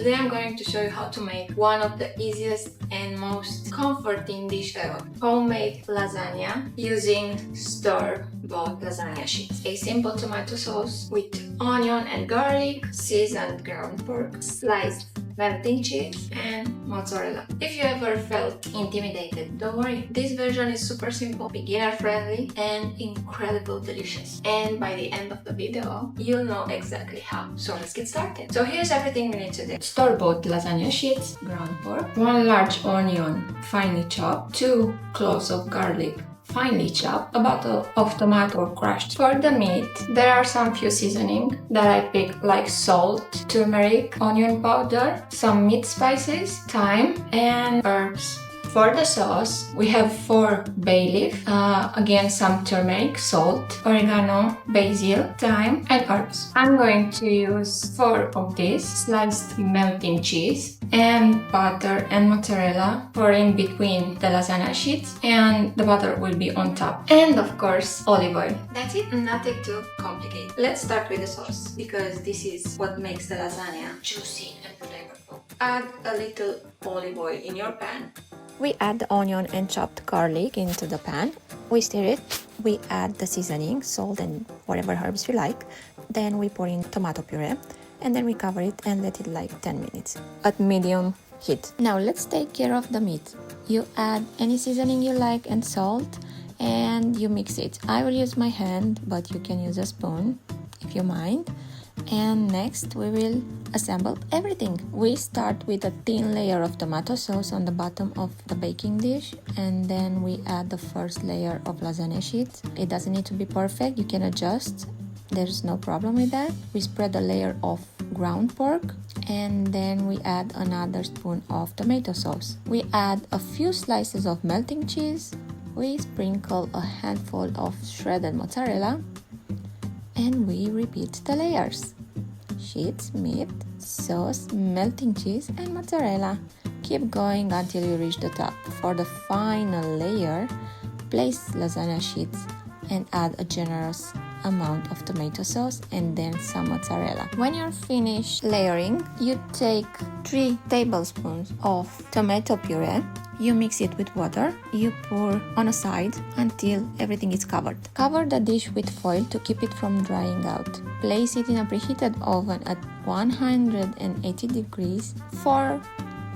Today I'm going to show you how to make one of the easiest and most comforting dish ever. Homemade lasagna using store-bought lasagna sheets. A simple tomato sauce with onion and garlic, seasoned ground pork, sliced melting cheese, and mozzarella. If you ever felt intimidated, don't worry. This version is super simple, beginner friendly, and incredible delicious. And by the end of the video, you'll know exactly how. So let's get started. So here's everything we need to do. Store-bought lasagna sheets, ground pork, 1 large onion finely chopped, 2 cloves of garlic finely chopped, a bottle of tomato crushed. For the meat, there are some few seasoning that I picked, like salt, turmeric, onion powder, some meat spices, thyme, and herbs. For the sauce, we have 4 bay leaf, again some turmeric, salt, oregano, basil, thyme, and herbs. I'm going to use 4 of these sliced melting cheese and butter and mozzarella for in between the lasagna sheets, and the butter will be on top. And of course, olive oil. That's it, nothing too complicated. Let's start with the sauce, because this is what makes the lasagna juicy and flavorful. Add a little olive oil in your pan. We add the onion and chopped garlic into the pan. We stir it. We add the seasoning, salt and whatever herbs we like. Then we pour in tomato puree and then we cover it and let it like 10 minutes at medium heat. Now let's take care of the meat. You add any seasoning you like and salt and you mix it. I will use my hand, but you can use a spoon if you mind. And next we will assemble everything. We start with a thin layer of tomato sauce on the bottom of the baking dish, and then we add the first layer of lasagna sheets. It doesn't need to be perfect, you can adjust, there's no problem with that. We spread a layer of ground pork and then we add another spoon of tomato sauce. We add a few slices of melting cheese. We sprinkle a handful of shredded mozzarella and we repeat the layers. Sheets, meat, sauce, melting cheese, and mozzarella. Keep going until you reach the top. For the final layer, place lasagna sheets and add a generous amount of tomato sauce and then some mozzarella. When you're finished layering, you take 3 tablespoons of tomato puree. You mix it with water. You pour on a side until everything is covered. Cover the dish with foil to keep it from drying out. Place it in a preheated oven at 180 degrees for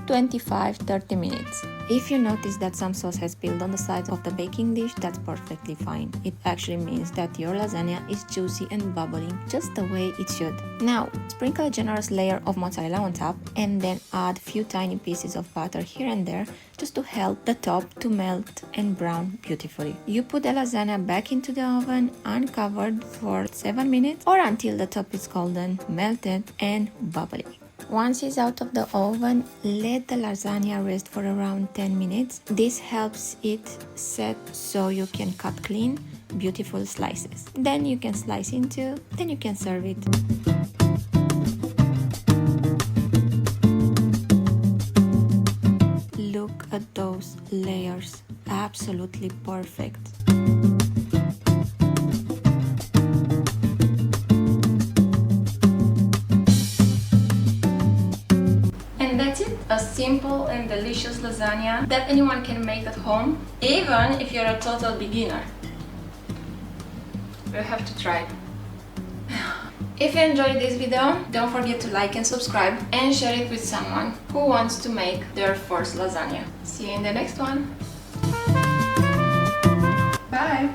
25-30 minutes. If you notice that some sauce has spilled on the sides of the baking dish, that's perfectly fine. It actually means that your lasagna is juicy and bubbling just the way it should. Now, sprinkle a generous layer of mozzarella on top and then add few tiny pieces of butter here and there just to help the top to melt and brown beautifully. You put the lasagna back into the oven uncovered for 7 minutes or until the top is golden, melted and bubbly. Once it's out of the oven, let the lasagna rest for around 10 minutes. This helps it set so you can cut clean, beautiful slices. Then you can slice into, then you can serve it. Look at those layers, absolutely perfect. That's it, a simple and delicious lasagna that anyone can make at home, even if you're a total beginner. You have to try. If you enjoyed this video, don't forget to like and subscribe and share it with someone who wants to make their first lasagna. See you in the next one. Bye!